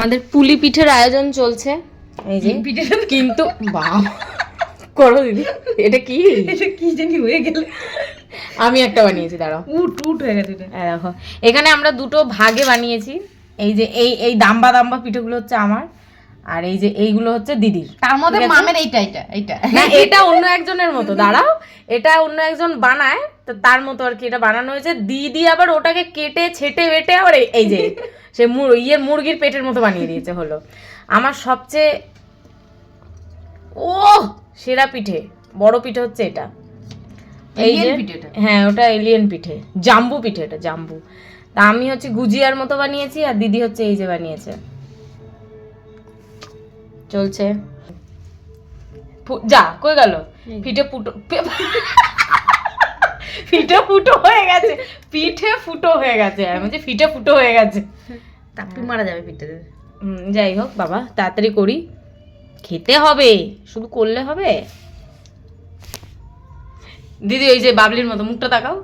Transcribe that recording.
আমাদের পুলি পিঠের আয়োজন চলছে এই যে কিন্তু করো দিদি, এটা কি জানি হয়ে গেল। আমি একটা বানিয়েছি, দাঁড়াও। উট হয়ে গেছে। দেখো এখানে আমরা দুটো ভাগে বানিয়েছি। এই যে এই দাম্বা দাম্বা পিঠেগুলো হচ্ছে আমার, আর এই যে এইগুলো হচ্ছে দিদির। তার মধ্যে মামের এইটা না, এটা অন্য একজনের মতো, দাঁড়াও, এটা অন্য একজন বানায় তো তার মতো আর কি এটা বানানো হয়েছে। দিদি আবার ওটাকে কেটে ছেটে বেটে আবার এই যে সে মুরগির পেটের মতো বানিয়ে দিয়েছে। হলো আমার সবচেয়ে সেরা পিঠে, বড় পিঠে হচ্ছে এটা। এই যে হ্যাঁ, ওটা এলিয়েন পিঠে, জাম্বু পিঠে, এটা জাম্বু। তা আমি হচ্ছে গুজিয়ার মতো বানিয়েছি, আর দিদি হচ্ছে এই যে বানিয়েছে। চলছে। যা কই গেল পিঠে ফুটো, পিঠে ফুটো হয়ে গেছে, পিঠে ফুটো হয়ে গেছে, আমি বলছি পিঠে ফুটো হয়ে গেছে। তাপি মারা যাবে পিঠে। যাই হোক বাবা, তাড়াতাড়ি করি, খেতে হবে, শুধু করলে হবে। দিদি এই যে বাবলির মতো মুখটা তাকাও।